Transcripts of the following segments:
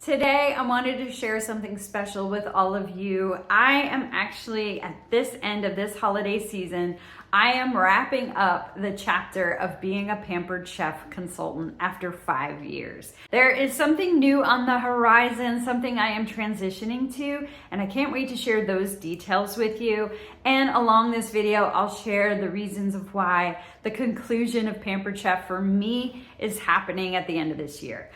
Today, I wanted to share something special with all of you. I am actually at this end of this holiday season, I am wrapping up the chapter of being a Pampered Chef consultant after 5 years. There is something new on the horizon, something I am transitioning to, and I can't wait to share those details with you. And along this video, I'll share the reasons of why the conclusion of Pampered Chef for me is happening at the end of this year.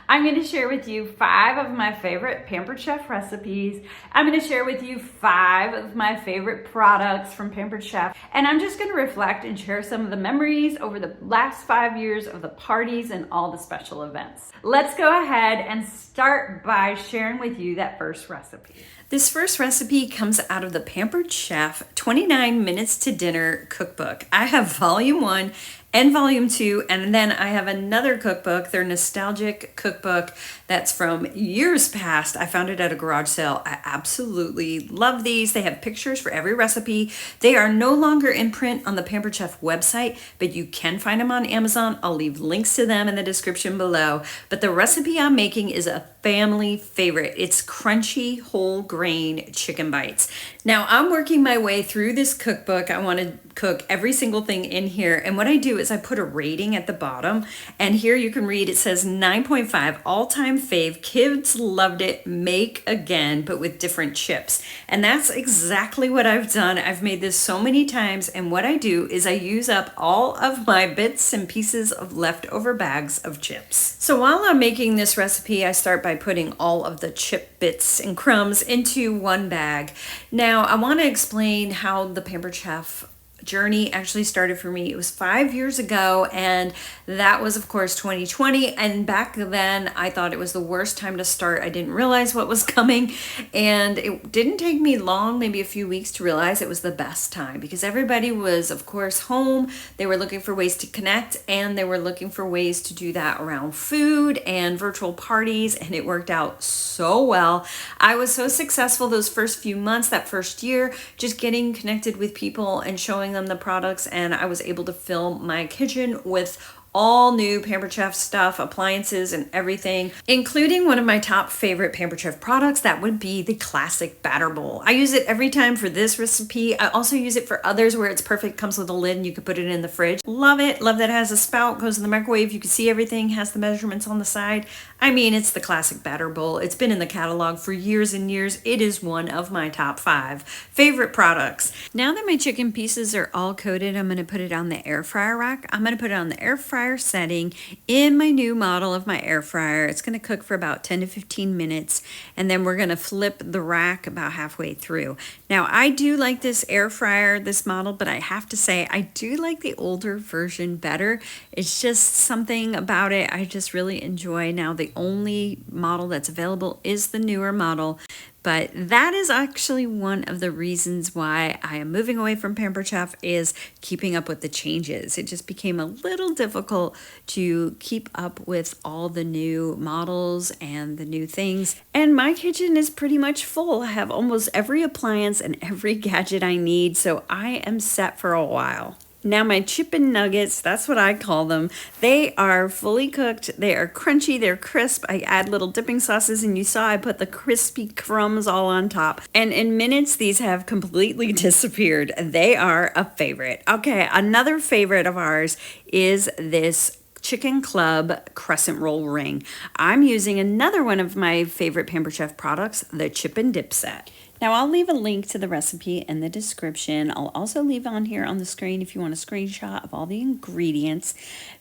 I'm going to share with you 5 of my favorite Pampered Chef recipes. I'm going to share with you 5 of my favorite products from Pampered Chef. And I'm just going to reflect and share some of the memories over the last 5 years of the parties and all the special events. Let's go ahead and start by sharing with you that first recipe. This first recipe comes out of the Pampered Chef 29 Minutes to Dinner cookbook. I have volume 1 and volume 2, and then I have another cookbook, their nostalgic cookbook that's from years past. I found it at a garage sale. I absolutely love these. They have pictures for every recipe. They are no longer in print on the Pampered Chef website, but you can find them on Amazon. I'll leave links to them in the description below. But the recipe I'm making is a family favorite. It's crunchy whole grain chicken bites. Now I'm working my way through this cookbook. I want to cook every single thing in here, and what I do is I put a rating at the bottom, and here you can read it says 9.5 all-time fave, kids loved it, make again but with different chips. And that's exactly what I've done. I've made this so many times, and what I do is I use up all of my bits and pieces of leftover bags of chips. So while I'm making this recipe, I start by putting all of the chip bits and crumbs into one bag. Now I want to explain how the Pampered Chef journey actually started for me. It was 5 years ago, and that was of course 2020, and back then I thought it was the worst time to start. I didn't realize what was coming, and it didn't take me long, maybe a few weeks, to realize it was the best time because everybody was of course home. They were looking for ways to connect, and they were looking for ways to do that around food and virtual parties, and it worked out so well. I was so successful those first few months, that first year, just getting connected with people and showing them the products, and I was able to fill my kitchen with all new Pampered Chef stuff, appliances and everything, including one of my top favorite Pampered Chef products. That would be the classic batter bowl. I use it every time for this recipe. I also use it for others where it's perfect, comes with a lid and you can put it in the fridge. Love it. Love that it has a spout, goes in the microwave. You can see everything, has the measurements on the side. I mean, it's the classic batter bowl. It's been in the catalog for years and years. It is one of my top 5 favorite products. Now that my chicken pieces are all coated, I'm going to put it on the air fryer rack. I'm going to put it on the air fryer setting in my new model of my air fryer. It's going to cook for about 10 to 15 minutes, and then we're going to flip the rack about halfway through. Now I do like this air fryer, this model, but I have to say I do like the older version better. It's just something about it I just really enjoy. Now the only model that's available is the newer model, but that is actually one of the reasons why I am moving away from Pampered Chef, is keeping up with the changes. It just became a little difficult to keep up with all the new models and the new things. And my kitchen is pretty much full. I have almost every appliance and every gadget I need, so I am set for a while. Now my chicken nuggets, that's what I call them, they are fully cooked, they are crunchy, they're crisp. I add little dipping sauces, and you saw I put the crispy crumbs all on top. And in minutes, these have completely disappeared. They are a favorite. Okay, another favorite of ours is this Chicken Club crescent roll ring. I'm using another one of my favorite Pampered Chef products, the chip and dip set. Now I'll leave a link to the recipe in the description. I'll also leave on here on the screen if you want a screenshot of all the ingredients,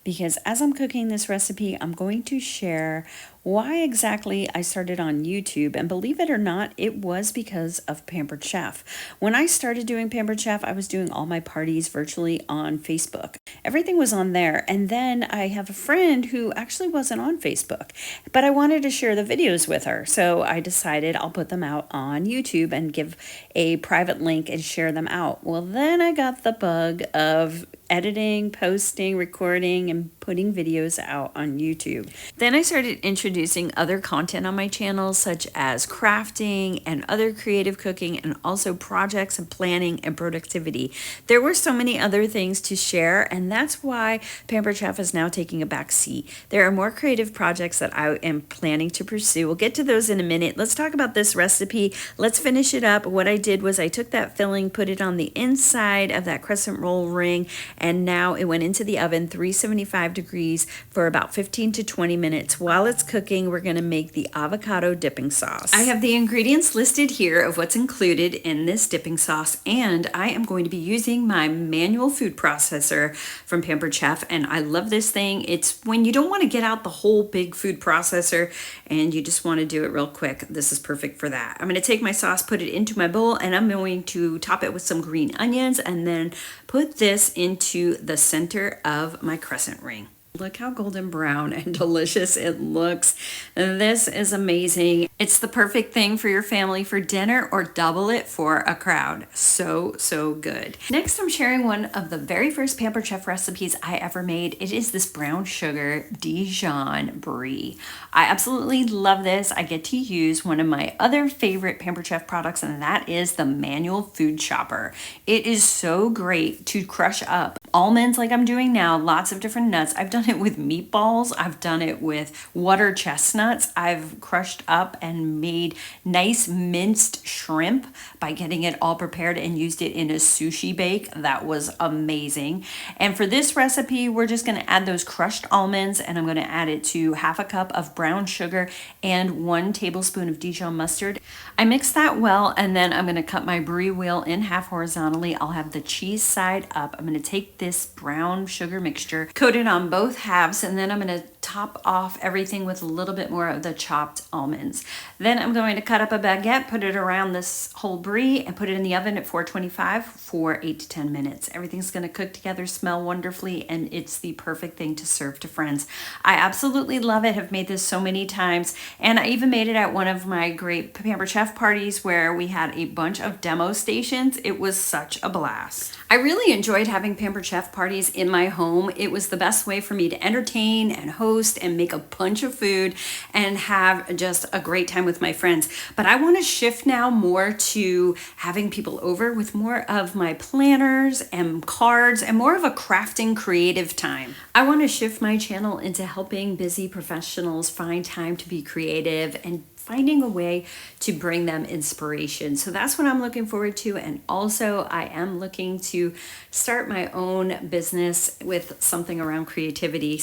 because as I'm cooking this recipe, I'm going to share why exactly I started on YouTube. And believe it or not, it was because of Pampered Chef. When I started doing Pampered Chef, I was doing all my parties virtually on Facebook. Everything was on there. And then I have a friend who actually wasn't on Facebook, but I wanted to share the videos with her. So I decided I'll put them out on YouTube and give a private link and share them out. Well, then I got the bug of editing, posting, recording, and putting videos out on YouTube. Then I started introducing other content on my channel, such as crafting and other creative cooking, and also projects and planning and productivity. There were so many other things to share, and that's why Pampered Chef is now taking a back seat. There are more creative projects that I am planning to pursue. We'll get to those in a minute. Let's talk about this recipe. Let's finish it up. What I did was I took that filling, put it on the inside of that crescent roll ring, and now it went into the oven, 375 degrees, for about 15 to 20 minutes. While it's cooking, we're going to make the avocado dipping sauce. I have the ingredients listed here of what's included in this dipping sauce, and I am going to be using my manual food processor from Pampered Chef, and I love this thing. It's when you don't want to get out the whole big food processor and you just want to do it real quick. This is perfect for that. I'm going to take my sauce, put it into my bowl, and I'm going to top it with some green onions and then put this into the center of my crescent ring. Look how golden brown and delicious it looks. This is amazing. It's the perfect thing for your family for dinner, or double it for a crowd. So, so good. Next, I'm sharing one of the very first Pampered Chef recipes I ever made. It is this brown sugar Dijon Brie. I absolutely love this. I get to use one of my other favorite Pampered Chef products, and that is the manual food chopper. It is so great to crush up almonds like I'm doing now, lots of different nuts. I've done it with meatballs. I've done it with water chestnuts. I've crushed up and made nice minced shrimp by getting it all prepared and used it in a sushi bake. That was amazing. And for this recipe, we're just going to add those crushed almonds, and I'm going to add it to half a cup of brown sugar and 1 tablespoon of Dijon mustard. I mix that well, and then I'm going to cut my brie wheel in half horizontally. I'll have the cheese side up. I'm going to take this brown sugar mixture, coat it on both halves, and then I'm going to top off everything with a little bit more of the chopped almonds. Then I'm going to cut up a baguette, put it around this whole brie, and put it in the oven at 425 for 8 to 10 minutes. Everything's going to cook together, smell wonderfully, and it's the perfect thing to serve to friends. I absolutely love it. Have made this so many times, and I even made it at one of my great Pampered Chef parties where we had a bunch of demo stations. It was such a blast. I really enjoyed having Pampered Chef parties in my home. It was the best way for me to entertain and host and make a bunch of food and have just a great time with my friends. But I want to shift now more to having people over with more of my planners and cards and more of a crafting creative time. I want to shift my channel into helping busy professionals find time to be creative and finding a way to bring them inspiration. So that's what I'm looking forward to. And also I am looking to start my own business with something around creativity.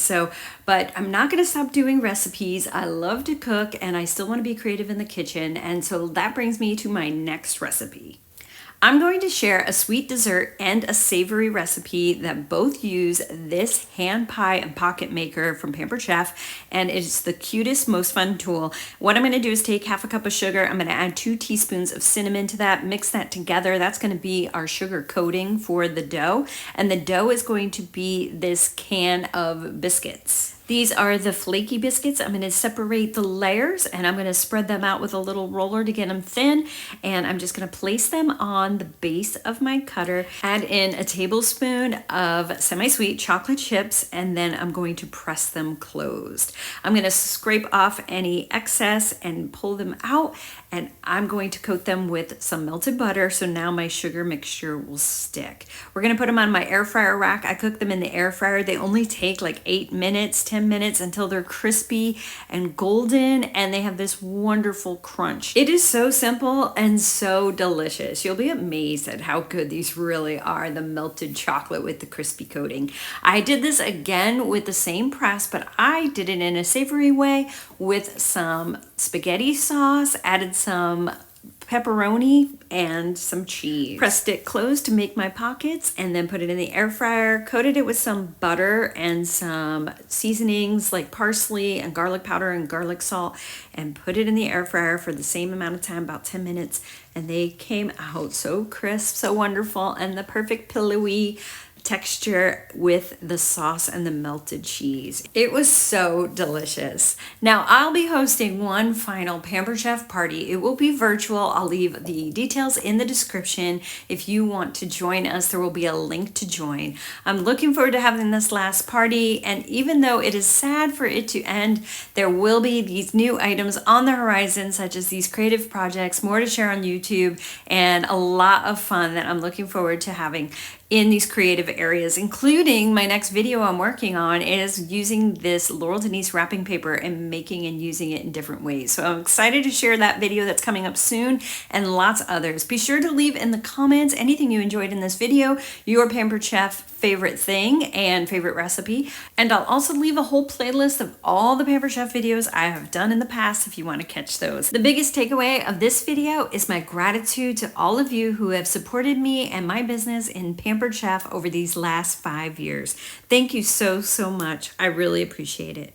But I'm not going to stop doing recipes. I love to cook, and I still want to be creative in the kitchen. And so that brings me to my next recipe. I'm going to share a sweet dessert and a savory recipe that both use this hand pie and pocket maker from Pampered Chef, and it's the cutest, most fun tool. What I'm going to do is take half a cup of sugar. I'm going to add 2 teaspoons of cinnamon to that, mix that together. That's going to be our sugar coating for the dough, and the dough is going to be this can of biscuits. These are the flaky biscuits. I'm going to separate the layers, and I'm going to spread them out with a little roller to get them thin, and I'm just going to place them on the base of my cutter, add in a tablespoon of semi-sweet chocolate chips, and then I'm going to press them closed. I'm going to scrape off any excess and pull them out, and I'm going to coat them with some melted butter, so now my sugar mixture will stick. We're going to put them on my air fryer rack. I cook them in the air fryer. They only take like 8 minutes, 10 minutes until they're crispy and golden, and they have this wonderful crunch. It is so simple and so delicious. You'll be amazed at how good these really are, the melted chocolate with the crispy coating. I did this again with the same press, but I did it in a savory way with some spaghetti sauce, added some pepperoni and some cheese. Pressed it closed to make my pockets, and then put it in the air fryer, coated it with some butter and some seasonings like parsley and garlic powder and garlic salt, and put it in the air fryer for the same amount of time, about 10 minutes, and they came out so crisp, so wonderful, and the perfect pillowy texture with the sauce and the melted cheese. It was so delicious. Now I'll be hosting one final Pampered Chef party. It will be virtual. I'll leave the details in the description. If you want to join us, there will be a link to join. I'm looking forward to having this last party, and even though it is sad for it to end, there will be these new items on the horizon, such as these creative projects, more to share on YouTube, and a lot of fun that I'm looking forward to having in these creative areas, including my next video I'm working on is using this Laurel Denise wrapping paper and making and using it in different ways. So I'm excited to share that video that's coming up soon, and lots of others. Be sure to leave in the comments anything you enjoyed in this video, your Pampered Chef favorite thing and favorite recipe. And I'll also leave a whole playlist of all the Pampered Chef videos I have done in the past if you want to catch those. The biggest takeaway of this video is my gratitude to all of you who have supported me and my business in Pampered Chef over these last 5 years. Thank you so, so much. I really appreciate it.